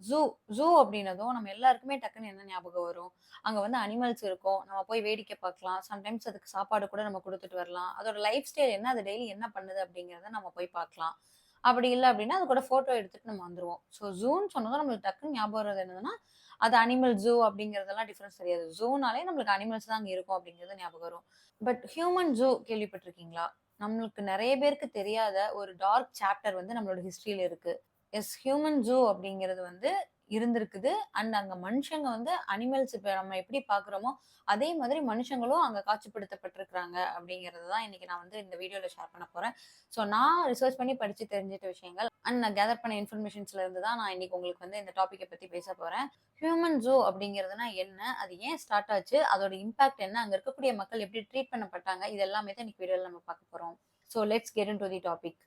Zoo zoo அப்படின்னதும் நம்ம எல்லாருக்குமே டக்குன்னு என்ன ஞாபகம் வரும்? அங்க வந்து அனிமல்ஸ் இருக்கும். நம்ம போய் வேடிக்கை பார்க்கலாம். சம்டைம்ஸ் அதுக்கு சாப்பாடு கூட நம்ம குடுத்துட்டு வரலாம். அதோட லைஃப் ஸ்டைல் என்ன? அது டெய்லி என்ன பண்ணுது? அப்படிங்கிறத நம்ம போய் பார்க்கலாம். அப்படி இல்ல அப்படின்னா, அது கூட ஃபோட்டோ எடுத்துட்டு நம்ம வந்துருவோம். ஸோ ஜூன்னு சொன்னதும் நம்மளுக்கு டக்குன்னு ஞாபகம் வர்றது என்னதுன்னா, அது அனிமல் ஜூ அப்படிங்கிறதெல்லாம் டிஃபரன்ஸ் தெரியாது. ஜூனாலே நம்மளுக்கு அனிமல்ஸ் தான் அங்க இருக்கும் அப்படிங்கிறது ஞாபகம் வரும். பட் ஹியூமன் ஜூ கேள்விப்பட்டிருக்கீங்களா? நம்மளுக்கு நெறைய பேருக்கு தெரியாத ஒரு டார்க் சாப்டர் வந்து நம்மளோட ஹிஸ்டரியில இருக்கு. எஸ், ஹியூமன் ஜூ அப்படிங்கிறது வந்து இருந்திருக்குது. அண்ட் அங்க மனுஷங்க வந்து அனிமல்ஸ் இப்ப நம்ம எப்படி பார்க்குறோமோ, அதே மாதிரி மனுஷங்களும் அங்க காட்சிப்படுத்தப்பட்டிருக்கிறாங்க அப்படிங்கிறது தான் இன்னைக்கு நான் வந்து இந்த வீடியோல ஷேர் பண்ண போறேன். ஸோ நான் ரிசர்ச் பண்ணி படிச்சு தெரிஞ்சுட்ட விஷயங்கள் அண்ட் நான் கேதர் பண்ண இன்ஃபர்மேஷன்ஸ்ல இருந்து தான் நான் இன்னைக்கு உங்களுக்கு வந்து இந்த டாபிக்க பத்தி பேச போறேன். ஹியூமன் ஜூ அப்படிங்கிறதுனா என்ன? அது ஏன் ஸ்டார்ட் ஆச்சு? அதோட இம்பாக்ட் என்ன? அங்க இருக்கக்கூடிய மக்கள் எப்படி ட்ரீட் பண்ணப்பட்டாங்க? இது எல்லாமே தான் இன்னைக்கு வீடியோல நம்ம பார்க்க போறோம். So let's get into the topic.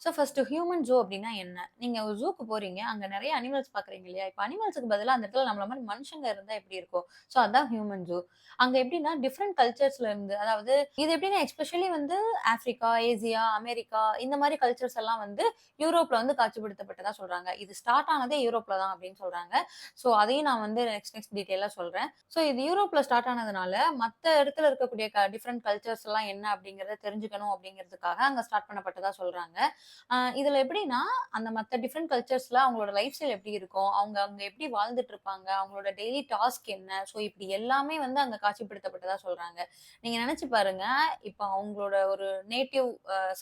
So first human zoo அப்படின்னா என்ன? நீங்க ஒரு ஜூக்கு போறீங்க. அங்க நெறைய அனிமல்ஸ் பார்க்குறீங்க இல்லையா? இப்ப அனிமல்ஸ்க்கு பதிலா அந்த இடத்துல நம்மள மாரி மனுஷங்க இருந்தா எப்படி இருக்கும்? ஸோ அதான் ஹியூமன் ஜூ. அங்க எப்படின்னா டிஃபரெண்ட் கல்ச்சர்ஸ்ல இருந்து, அதாவது இது எப்படின்னா எஸ்பெஷலி வந்து ஆஃப்ரிக்கா, ஏசியா, அமெரிக்கா இந்த மாரி கல்ச்சர்ஸ் எல்லாம் வந்து யூரோப்ல வந்து காட்சிப்படுத்தப்பட்டதா சொல்றாங்க. இது ஸ்டார்ட் ஆனதே யூரோப்ல தான் அப்படின்னு சொல்றாங்க. ஸோ அதையும் நான் வந்து நெக்ஸ்ட் டீட்டெயிலா சொல்றேன். ஸோ இது யூரோப்ல ஸ்டார்ட் ஆனதுனால மத்த இடத்துல இருக்கக்கூடிய டிஃபரெண்ட் கல்ச்சர்ஸ் எல்லாம் என்ன அப்படிங்கிறத தெரிஞ்சுக்கணும் அப்படிங்கிறதுக்காக அங்க ஸ்டார்ட் பண்ணப்பட்டதா சொல்றாங்க. இதுல எப்படின்னா, அந்த மத்த டிஃபரெண்ட் கல்ச்சர்ஸ்ல அவங்களோட லைஃப் ஸ்டைல் எப்படி இருக்கும்? அவங்க அங்க எப்படி வாழ்ந்துட்டு இருப்பாங்க? அவங்களோட டெய்லி டாஸ்க் என்ன? ஸோ இப்படி எல்லாமே வந்து அங்க காட்சிப்படுத்தப்பட்டதா சொல்றாங்க. நீங்க நெனச்சு பாருங்க, இப்ப அவங்களோட ஒரு நேட்டிவ்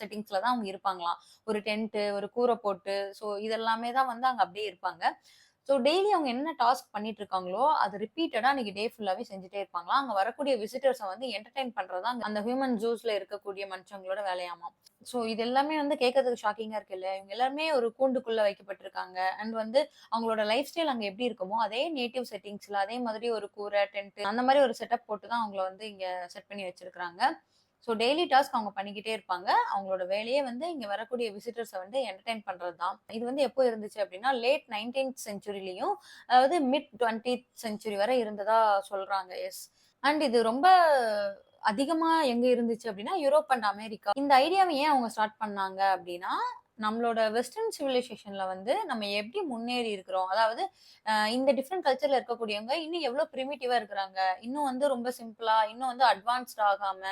செட்டிங்ஸ்ல தான் அவங்க இருப்பாங்களாம். ஒரு டென்ட், ஒரு கூரை போட்டு, ஸோ இதெல்லாமே தான் வந்து அங்க அப்படியே இருப்பாங்க. ஸோ டெய்லி அவங்க என்ன டாஸ்க் பண்ணிட்டு இருக்காங்களோ, அது ரிப்பீட்டடா அன்னைக்கு டே ஃபுல்லாவே செஞ்சுட்டே இருப்பாங்களாம். அங்க வரக்கூடிய விசிட்டர்ஸ வந்து என்டர்டெயின் பண்றது தான் அந்த ஹியூமன் ஜூஸ்ல இருக்கக்கூடிய மனுஷங்களோட வேலையாமாம். ஸோ இது எல்லாமே வந்து கேட்கறதுக்கு ஷாக்கிங்கா இருக்குல்ல. இவங்க எல்லாருமே ஒரு கூண்டுக்குள்ள வைக்கப்பட்டிருக்காங்க. அண்ட் வந்து அவங்களோட லைஃப் ஸ்டைல் அங்க எப்படி இருக்குமோ, அதே நேட்டிவ் செட்டிங்ஸ்ல அதே மாதிரி ஒரு கூரை, டென்ட் அந்த மாரி ஒரு செட்டப் போட்டு தான் அவங்கள வந்து இங்க செட் பண்ணி வச்சிருக்காங்க. ஸோ டெய்லி டாஸ்க் அவங்க பண்ணிக்கிட்டே இருப்பாங்க. அவங்களோட வேலையே வந்து இங்க வரக்கூடிய விசிட்டர்ஸ வந்து என்டர்டெயின் பண்றது தான். இது வந்து எப்போ இருந்துச்சு அப்டின்னா, லேட் 19த் செஞ்சுரிலயும், அதாவது மிட் 20த் செஞ்சுரி வரை இருந்ததா சொல்றாங்க. எஸ். அண்ட் இது ரொம்ப அதிகமா எங்க இருந்துச்சு அப்டின்னா, யூரோப் அண்ட் அமெரிக்கா. இந்த ஐடியாவ ஏன் அவங்க ஸ்டார்ட் பண்ணாங்க அப்டின்னா, நம்மளோட வெஸ்டர்ன் சிவிலைசேஷன்ல வந்து நம்ம எப்படி முன்னேறி இருக்கிறோம். அதாவது இந்த டிஃபரெண்ட் கல்ச்சர்ல இருக்கக்கூடியவங்க இன்னும் எவ்ளோ பிரிமிட்டிவா இருக்கிறாங்க. இன்னும் வந்து ரொம்ப சிம்பிளா, இன்னும் வந்து அட்வான்ஸ்ட் ஆகாம,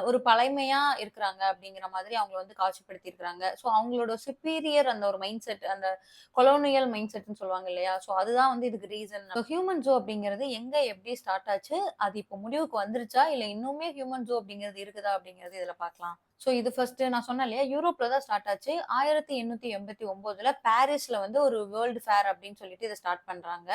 ஒரு பழைமையா இருக்கிறாங்க அப்படிங்கிற மாதிரி அவங்கள வந்து காட்சிப்படுத்தியிருக்கிறாங்க. ஸோ அவங்களோட சுப்பீரியர் அந்த ஒரு மைண்ட் செட், அந்த கொலோனியல் மைண்ட் செட்ன்னு சொல்லுவாங்க இல்லையா? ஸோ அதுதான் வந்து இதுக்கு ரீசன். ஸோ ஹியூமன் ஜூ அப்படிங்கிறது எங்க எப்படி ஸ்டார்ட் ஆச்சு? அது இப்போ முடிவுக்கு வந்துருச்சா? இல்ல இன்னுமே ஹியூமன் ஜூ அப்படிங்கிறது இருக்குதா? அப்படிங்கிறது இதுல பார்க்கலாம். ஸோ இது ஃபர்ஸ்ட் நான் சொன்னேன் இல்லையா? யூரோப்ல தான் ஸ்டார்ட் ஆச்சு. 1889ல பாரிஸ்ல வந்து ஒரு வேர்ல்ட் ஃபேர் அப்படின்னு சொல்லிட்டு இத ஸ்டார்ட் பண்றாங்க.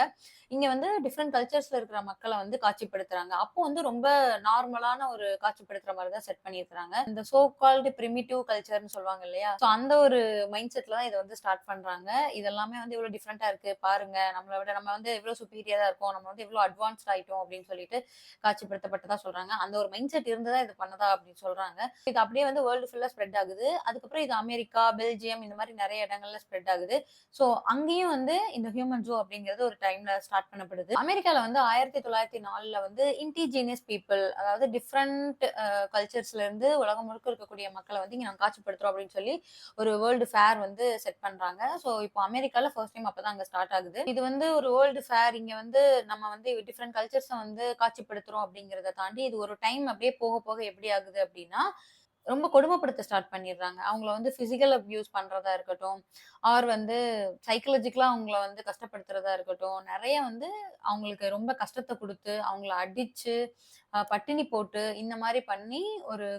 இங்க வந்து டிஃபரெண்ட் கல்ச்சர்ஸ்ல இருக்கிற மக்கள வந்து காட்சிப்படுத்துறாங்க. அப்போ வந்து ரொம்ப நார்மலான ஒரு காட்சிப்படுத்துற மாரி தான் செட் பண்ணியிருக்கிறாங்க. இந்த சோ கால்டு பிரிமிட்டிவ் கல்ச்சர்ன்னு சொல்லுவாங்க இல்லையா? சோ அந்த ஒரு மைண்ட் செட்ல தான் இத வந்து ஸ்டார்ட் பண்றாங்க. இதெல்லாமே வந்து இவ்ளோ டிஃபரெண்ட்டா இருக்கு. பாருங்க, நம்மள விட நம்ம வந்து எவ்ளோ சுப்பீரியரா இருக்கோம். நம்ம வந்து எவ்ளோ அட்வான்ஸ்ட் ஆயிட்டோம் அப்படின்னு சொல்லிட்டு காட்சிப்படுத்தப்பட்டதா சொல்றாங்க. அந்த ஒரு மைண்ட் செட் இருந்து தான் இது பண்ணதா அப்படின்னு சொல்றாங்க. இது அப்படியே வந்து வேர்ல்டு ஃபுல்லா ஸ்ப்ரெட் ஆகுது. அதுக்கப்புறம் இது அமெரிக்கா, பெல்ஜியம் இந்த மாரி நெறைய இடங்கள்ல ஸ்ப்ரெட் ஆகுது. சோ அங்கேயும் வந்து இந்த ஹியூமன் ஜூ அப்படிங்கிறது ஒரு டைம்ல ஸ்டார்ட் பண்ணப்படுது. அமெரிக்கால வந்து 1904ல வந்து இன்டிஜினியஸ் பீப்பிள், அதாவது டிஃபரெண்ட் கல்ச்சர்ஸ்ல இருந்து உலகம் முழுக்க இருக்கக்கூடிய மக்கள வந்து இங்க நாங்க காட்சிப்படுத்துறோம் அப்படின்னு சொல்லி ஒரு வேர்ல்டு ஃபேர் வந்து செட் பண்றாங்க. சோ இப்போ அமெரிக்கால ஃபர்ஸ்ட் டைம் அப்பதான் அங்க ஸ்டார்ட் ஆகுது. இது வந்து ஒரு வேர்ல்டு ஃபேர். இங்க வந்து நம்ம வந்து டிஃபரெண்ட் கல்ச்சர்ஸ வந்து காட்சிப்படுத்துறோம் அப்படிங்கிறத தாண்டி இது ஒரு டைம் அப்படியே போக போக எப்படி ஆகுது அப்படின்னா, ரொம்ப கொடுமைப்படுத்த ஸ்டார்ட் பண்ணிடுறாங்க. அவங்கள வந்து பிசிக்கல் அப்யூஸ் பண்றதா இருக்கட்டும், ஆர் வந்து சைக்காலஜிக்கலா அவங்கள வந்து கஷ்டப்படுத்துறதா இருக்கட்டும், நெறைய வந்து அவங்களுக்கு ரொம்ப கஷ்டத்த குடுத்து, அவங்கள அடிச்சு, பட்டினி போட்டு, இந்த மாரி பண்ணி ஒரு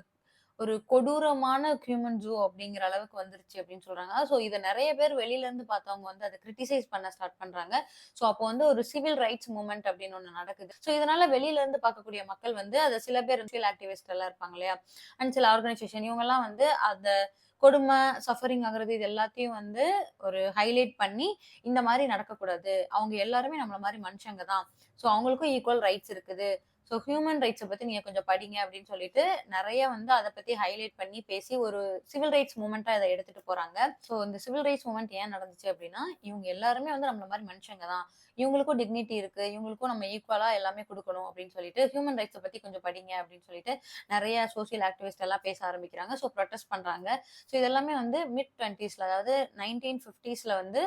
ஒரு கொடூரமான ஹியூமன் ஜூ அப்படிங்கிற அளவுக்கு வந்துருச்சு அப்படின்னு சொல்றாங்க. ஸோ இத நெறைய பேர் வெளியில இருந்து பார்த்தவங்க வந்து அத கிரிட்டிசைஸ் பண்ண ஸ்டார்ட் பண்றாங்க. ஸோ அப்போ வந்து ஒரு சிவில் ரைட்ஸ் மூவ்மெண்ட் அப்படின்னு ஒண்ணு நடக்குது. ஸோ இதனால வெளியில இருந்து பார்க்கக்கூடிய மக்கள் வந்து அத சில பேர் சோசியல் ஆக்டிவிஸ்ட் எல்லாம் இருப்பாங்க இல்லையா? அண்ட் சில ஆர்கனைசேஷன் இவங்கலாம் வந்து அத கொடுமை, சஃபரிங் ஆகுறது இது எல்லாத்தையும் வந்து ஒரு ஹைலைட் பண்ணி, இந்த மாரி நடக்கக்கூடாது. அவங்க எல்லாருமே நம்மள மாரி மனுஷங்க தான். ஸோ அவங்களுக்கும் ஈக்குவல் ரைட்ஸ் இருக்குது. ஸோ ஹியூமன் ரைட்ஸ பத்தி நீங்க கொஞ்சம் படிங்க அப்படின்னு சொல்லிட்டு நெறைய வந்து அத பத்தி ஹைலைட் பண்ணி பேசி ஒரு சிவில் ரைட்ஸ் மூவ்மெண்ட்டா இத எடுத்துட்டு போறாங்க. ஸோ இந்த சிவில் ரைட்ஸ் மூவ்மெண்ட் ஏன் நடந்துச்சு அப்படின்னா, இவங்க எல்லாருமே வந்து நம்மள மாரி மனுஷங்க தான். இவங்களுக்கும் டிக்னிட்டி இருக்கு. இவங்களுக்கும் நம்ம ஈக்குவலா எல்லாமே குடுக்கணும் அப்படின்னு சொல்லிட்டு, ஹியூமன் ரைட்ஸ பத்தி கொஞ்சம் படிங்க அப்படின்னு சொல்லிட்டு நெறைய சோசியல் ஆக்டிவிஸ்ட் எல்லாம் பேச ஆரம்பிக்கிறாங்க. ஸோ ப்ரொடெஸ்ட் பண்றாங்க. ஸோ இதெல்லாமே வந்து மிட் 20ஸ்ல அதாவது 1950ஸ்ல வந்து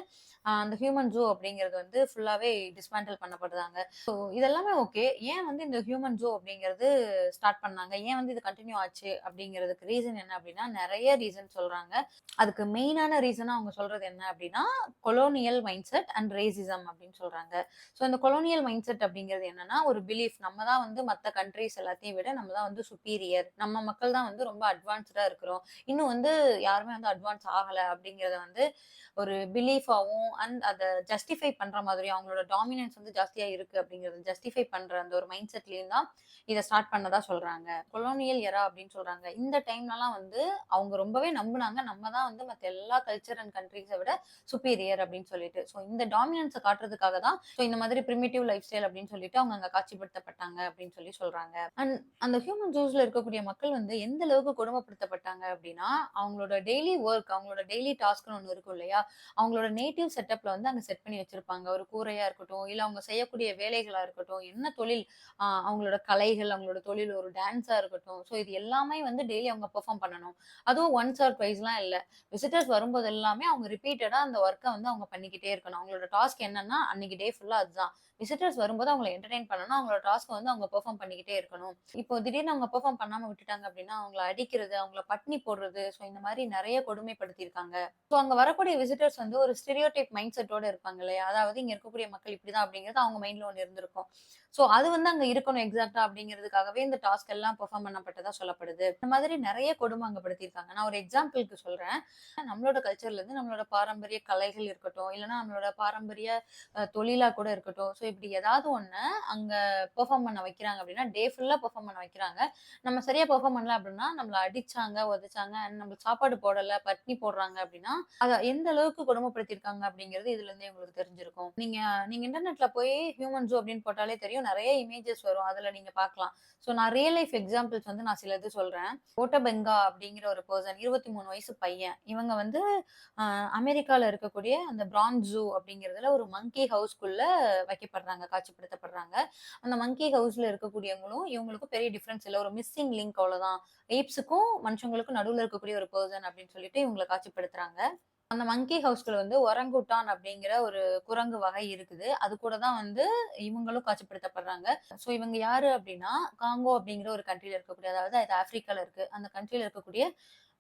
அந்த ஹியூமன் ஜூ அப்படிங்கிறது வந்து ஃபுல்லாவே டிஸ்மேண்டில் பண்ணப்படுதாங்க. ஸோ இதெல்லாமே ஓகே. ஏன் வந்து இந்த ஹியூமன் ஜூ அப்படிங்கிறது ஸ்டார்ட் பண்ணாங்க? ஏன் வந்து இது கன்டின்யூ ஆச்சு? அப்படிங்கிறதுக்கு ரீசன் என்ன அப்படின்னா, நெறைய ரீசன் சொல்றாங்க. அதுக்கு மெயினான ரீசனா அவங்க சொல்றது என்ன அப்படின்னா, colonial mind set and racism அப்படின்னு சொல்றாங்க. ஸோ இந்த கொலோனியல் மைண்ட் செட் அப்படிங்கிறது என்னன்னா, ஒரு பிலீஃப் நம்ம தான் வந்து மத்த கண்ட்ரீஸ் எல்லாத்தையும் விட நம்ம தான் வந்து சுப்பீரியர். நம்ம மக்கள் தான் வந்து ரொம்ப அட்வான்ஸ்டா இருக்கிறோம். இன்னும் வந்து யாருமே வந்து அட்வான்ஸ் ஆகல அப்படிங்கிறத வந்து ஒரு பிலீஃபாவும் அண்ட் அத ஜஸ்டிஃபை பண்ற மாதிரியும் அவங்களோட டாமினன்ஸ் வந்து ஜாஸ்தியா இருக்கு அப்படிங்கிறது ஜஸ்டிஃபை பண்ற அந்த ஒரு மைண்ட் செட்லயும் தான் இத ஸ்டார்ட் பண்ணதா சொல்றாங்க. கொலோனியல் எரா அப்படின்னு சொல்றாங்க. இந்த டைம்லலாம் வந்து அவங்க ரொம்பவே நம்புனாங்க. நம்ம தான் வந்து மத்த எல்லா கல்ச்சர் அண்ட் கண்ட்ரீஸ விட சுப்பீரியர் அப்படின்னு சொல்லிட்டு. ஸோ இந்த டாமினன்ஸ காட்டுறதுக்காக தான் ஸோ இந்த மாதிரி பிரிமிட்டிவ் லைஃப் ஸ்டைல் அப்படின்னு சொல்லிட்டு அவங்க அங்க காட்சிப்படுத்தப்பட்டாங்க அப்படின்னு சொல்றாங்க. அண்ட் அந்த ஹியூமன் ஜூஸ்ல இருக்கக்கூடிய மக்கள் வந்து எந்த அளவுக்கு கொடுமைப்படுத்தப்பட்டாங்க அப்படின்னா, அவங்களோட டெய்லி ஒர்க், அவங்களோட டெய்லி டாஸ்க்ன்னு ஒண்ணு இருக்கும் இல்லையா? அவங்களோட நேட்டிவ் செட்டப்ல வந்து அங்க செட் பண்ணி வச்சிருப்பாங்க. ஒரு கூரையா இருக்கட்டும், இல்ல அவங்க செய்யக்கூடிய வேலைகளா இருக்கட்டும், என்ன தொழில் அவங்களோட கலைகள், அவங்களோட தொழில் ஒரு டான்ஸா இருக்கட்டும். ஸோ இது எல்லாமே வந்து டெய்லி அவங்க பெர்ஃபார்ம் பண்ணணும். அதுவும் ஒன்ஸ் ஆர் ட்வைஸ்லாம் இல்ல. விசிட்டர்ஸ் வரும்போது எல்லாமே அவங்க ரிப்பீட்டடா அந்த ஒர்க்க வந்து அவங்க பண்ணிக்கிட்டே இருக்கணும். அவங்களோட டாஸ்க் என்னன்னா, அன்னைக்கு டே ஃபுல்லா அதுதான். விசிட்டர்ஸ் வரும்போது அவங்கள என்டர்டெயின் பண்ணணும். அவங்களோட டாஸ்க்க வந்து அவங்க பெர்ஃபார்ம் பண்ணிக்கிட்டே இருக்கணும். இப்போ திடீர்னு அவங்க பெர்ஃபார்ம் பண்ணாம விட்டுட்டாங்க அப்படின்னா, அவங்கள அடிக்கிறது, அவங்கள பட்டினி போடுறது, ஸோ இந்த மாரி நெறைய கொடுமைப்படுத்தியிருக்காங்க. ஸோ அங்க வரக்கூடிய விசிட்டர்ஸ் வந்து ஒரு ஸ்டீரியோடைப் மைண்ட் செட்டோட இருப்பாங்க இல்லையா? அதாவது இங்க இருக்கக்கூடிய மக்கள் இப்படிதான் அப்படிங்கிறது அவங்க மைண்ட்ல ஒண்ணு இருந்திருக்கும். ஸோ அது வந்து அங்க இருக்கணும் எக்ஸாக்ட்டா அப்படிங்கிறதுக்காகவே இந்த டாஸ்க் எல்லாம் பெர்ஃபார்ம் பண்ணப்பட்டதா சொல்லப்படுது. இந்த மாதிரி நெறைய கொடுமை அங்க படுத்தியிருக்காங்க. நான் ஒரு எக்ஸாம்பிள்க்கு சொல்றேன். நம்மளோட கல்ச்சர்ல இருந்து நம்மளோட பாரம்பரிய கலைகள் இருக்கட்டும், இல்லன்னா நம்மளோட பாரம்பரிய தொழிலா கூட இருக்கட்டும். ஸோ இப்படி ஏதாவது ஒண்ண அங்க பெர்ஃபார்ம் பண்ண வைக்கிறாங்க அப்படின்னா, டே ஃபுல்லா பெர்ஃபார்ம் பண்ண வைக்கிறாங்க. நம்ம சரியா பெர்ஃபார்ம் பண்ணல அப்படின்னா, நம்மள அடிச்சாங்க, உதைச்சாங்க, அண்ட் நம்மளுக்கு சாப்பாடு போடல, பட்டினி போடுறாங்க அப்படின்னா, அத எந்த அளவுக்கு கொடுமைப்படுத்தியிருக்காங்க அப்படிங்கிறது இதுல இருந்தே உங்களுக்கு தெரிஞ்சிருக்கும். நீங்க நீங்க இன்டர்நெட்ல போய் ஹியூமன் ஜூ அப்படின்னு போட்டாலே தெரியும். நெறைய இமேஜஸ் வரும். அதுல நீங்க பார்க்கலாம். ஸோ நான் ரியல் லைஃப் எக்ஸாம்பிள்ஸ் வந்து நான் சிலது சொல்றேன். கோட்டபெங்கா அப்படிங்கிற ஒரு பெர்சன் 23 வயசு பையன். இவங்க வந்து அமெரிக்கால இருக்கக்கூடிய அந்த பிரான்ஸ் ஜூ அப்படிங்கிறதுல ஒரு மங்கி ஹவுஸ்க்குள்ள வைக்கப்படுறாங்க, காட்சிப்படுத்தப்படுறாங்க. அந்த மங்கி ஹவுஸ்ல இருக்கக்கூடியவங்களும் இவங்களுக்கும் பெரிய டிஃபரன்ஸ் இல்ல. ஒரு மிஸ்ஸிங் லிங்க் அவ்வளவுதான். ஏப்ஸுக்கும் மனுஷங்களுக்கும் நடுவுல இருக்கக்கூடிய ஒரு பெர்சன் அப்படின்னு சொல்லிட்டு இவங்கள காட்சிப்படுத்துறாங்க. அந்த மங்கி ஹவுஸ்குள்ள வந்து ஒரங்குட்டான் அப்படிங்கிற ஒரு குரங்கு வகை இருக்குது. அது கூட தான் வந்து இவங்களும் காட்சிப்படுத்தப்படுறாங்க. ஸோ இவங்க யாரு அப்படின்னா, காங்கோ அப்படிங்கிற ஒரு கண்ட்ரில இருக்கக்கூடிய அதாவது அது ஆப்பிரிக்கால இருக்கு. அந்த கண்ட்ரில இருக்கக்கூடிய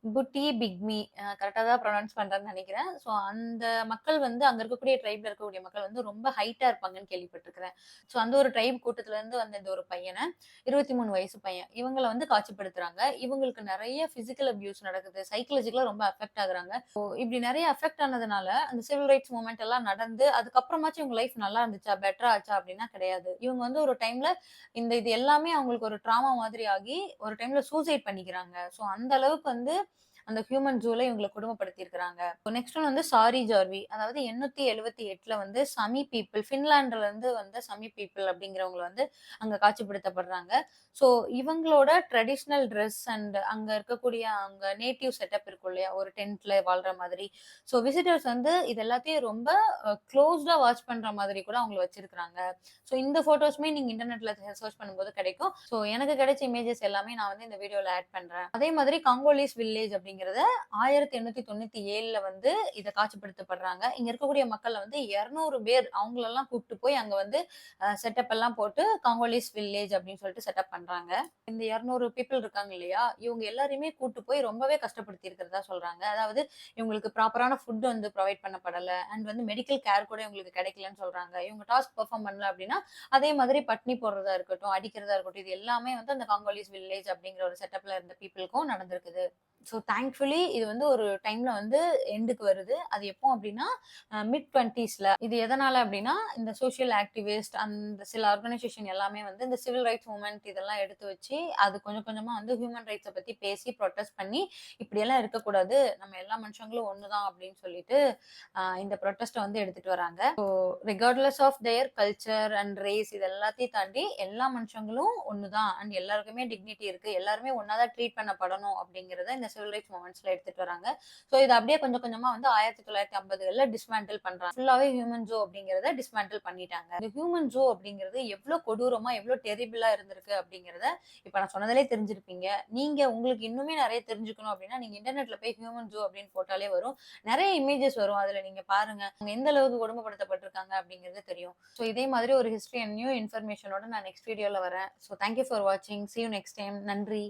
புட்டி பிக்மி கரெக்ட்டா தான் ப்ரொனவுன்ஸ் பண்றேன்னு நெனைக்கிறேன். ஸோ அந்த மக்கள் வந்து அங்க இருக்கக்கூடிய ட்ரைப்ல இருக்கக்கூடிய மக்கள் வந்து ரொம்ப ஹைட்டா இருப்பாங்கன்னு கேள்விப்பட்டுருக்கிறேன். ஸோ அந்த ஒரு ட்ரைப் கூட்டத்துல இருந்து வந்த இந்த ஒரு பையன 23 வயசு பையன். இவங்கள வந்து காட்சிப்படுத்துறாங்க. இவங்களுக்கு நெறைய பிசிக்கல் அபியூஸ் நடக்குது. சைக்காலஜிக்கலா ரொம்ப அஃபெக்ட் ஆகுறாங்க. ஸோ இப்படி நெறைய அஃபெக்ட் ஆனதுனால அந்த சிவில் ரைட்ஸ் மூவ்மெண்ட் எல்லாம் நடந்து அதுக்கப்புறமாச்சும் இவங்க லைஃப் நல்லா இருந்துச்சா? பெட்டரா ஆச்சா? அப்படின்னா கிடையாது. இவங்க வந்து ஒரு டைம்ல இது எல்லாமே அவங்களுக்கு ஒரு ட்ராமா மாதிரி ஆகி ஒரு டைம்ல சூசைட் பண்ணிக்கிறாங்க. ஸோ அந்த அளவுக்கு வந்து அந்த ஹியூமன் ஜூல இவங்கள கொடுமைப்படுத்தியிருக்கிறாங்க. நெக்ஸ்ட் ஒன் வந்து சாரி ஜார்வி. அதாவது 878ல வந்து சமி பீப்பிள் ஃபின்லாண்ட்ல இருந்து வந்த சமி பீப்பிள் அப்படிங்கிறவங்க வந்து அங்க காட்சிப்படுத்தப்படுறாங்க. ஸோ இவங்களோட ட்ரெடிஷனல் ட்ரெஸ் அண்ட் அங்க இருக்கக்கூடிய அங்க நேட்டிவ் செட்டப் இருக்கும் இல்லையா? ஒரு டென்ட்ல வாழ்ற மாதிரி. ஸோ விசிட்டர்ஸ் வந்து இது எல்லாத்தையும் ரொம்ப க்ளோஸ்டா வாட்ச் பண்ற மாதிரி கூட அவங்கள வச்சிருக்காங்க. ஸோ இந்த ஃபோட்டோஸுமே நீங்க இன்டர்நெட்ல சர்ச் பண்ணும்போது கிடைக்கும். ஸோ எனக்கு கிடைச்ச இமேஜஸ் எல்லாமே நான் வந்து இந்த வீடியோல ஆட் பண்றேன். அதே மாதிரி காங்கோலிஸ் வில்லேஜ் அப்படிங்கிறத 1897ல வந்து இத காட்சிப்படுத்தப்படுறாங்க. இங்க இருக்கக்கூடிய மக்கள்ல வந்து 200 பேர் அவங்களெல்லாம் கூப்பிட்டு போய் அங்க வந்து செட்டப் எல்லாம் போட்டு காங்கோலிஸ் வில்லேஜ் அப்படின்னு சொல்லிட்டு செட்டப் பண்றாங்க. இந்த 200 பீப்பிள் இருக்காங்க இல்லையா? இவங்க எல்லாரையுமே கூட்டு போய் ரொம்பவே கஷ்டப்படுத்தி இருக்கிறதா சொல்றாங்க. அதாவது இவங்களுக்கு ப்ராப்பரான ஃபுட் வந்து ப்ரொவைட் பண்ணப்படல. அண்ட் வந்து மெடிக்கல் கேர் கூட இவங்களுக்கு கிடைக்கலன்னு சொல்றாங்க. இவங்க டாஸ்க் பெர்ஃபார்ம் பண்ணல அப்படின்னா, அதே மாதிரி பட்னி போடுறதா இருக்கட்டும், அடிக்கிறதா இருக்கட்டும், இது எல்லாமே வந்து அந்த காங்கோலிஸ் வில்லேஜ் அப்படிங்கிற ஒரு செட்டப்ல இருந்த பீப்பிள்க்கும் நடந்திருக்குது. ஸோ தேங்க்ஃபுல்லி இது வந்து ஒரு டைம்ல வந்து எண்டுக்கு வருது. அது எப்போ அப்டின்னா, மிட் 20ஸ்ல. இது எதனால அப்டின்னா, இந்த சோசியல் ஆக்டிவிஸ்ட் அந்த சில ஆர்கனைசேஷன் எல்லாமே வந்து இந்த சிவில் ரைட்ஸ் மூவ்மெண்ட் இதெல்லாம் எடுத்து வச்சு, அது கொஞ்சம் கொஞ்சமா வந்து ஹியூமன் ரைட்ஸ பத்தி பேசி புரொட்டஸ்ட் பண்ணி, இப்படியெல்லாம் இருக்கக்கூடாது. நம்ம எல்லா மனுஷங்களும் ஒண்ணு தான் அப்டின்னு சொல்லிட்டு, இந்த புரொட்டஸ்ட்ட வந்து எடுத்துட்டு வராங்க. Regardless of their culture and race இது எல்லாத்தையும் தாண்டி எல்லா மனுஷங்களும் ஒண்ணுதான் அண்ட் எல்லாருக்குமே டிக்னிட்டி இருக்கு. எல்லாருமே ஒண்ணா தான் ட்ரீட் பண்ணப்படணும் அப்படிங்கிறத இந்த சிவில் ரைட்ஸ் மூவ்மெண்ட்ஸ்ல எடுத்துட்டு வராங்க. ஸோ இது அப்படியே கொஞ்சம் கொஞ்சமா வந்து 1950கள்ல டிஸ்மேண்டில் பண்றாங்க. ஃபுல்லாவே ஹியூமன் ஜூ அப்படிங்கிறத டிஸ்மேண்டில் பண்ணிட்டாங்க. இந்த ஹியூமன் ஜூ அப்படிங்கிறது எவ்வளவு கொடூரமா, எவ்வளவு டெரிபிளா இருந்திருக்கு அப்படிங்கிறத இப்ப நான் சொன்னதிலே தெரிஞ்சிருப்பீங்க. நீங்க உங்களுக்கு இன்னுமே நிறைய தெரிஞ்சுக்கணும் அப்படின்னா நீங்க இன்டர்நெட்ல போய் ஹியூமன் ஜூ அப்படின்னு போட்டாலே வரும். நிறைய இமேஜஸ் வரும். அதுல நீங்க பாருங்க. அவங்க எந்த அளவுக்கு கொடுமைப்படுத்தப்பட்டிருக்காங்க அப்படிங்கிறது தெரியும். ஸோ இதே மாதிரி ஒரு ஹிஸ்டரி அண்ட் நியூ இன்ஃபர்மேஷனோட நான் நெக்ஸ்ட் வீடியோல வரேன். ஸோ தேங்க்யூ ஃபார் வாட்சிங். See you next time. நன்றி.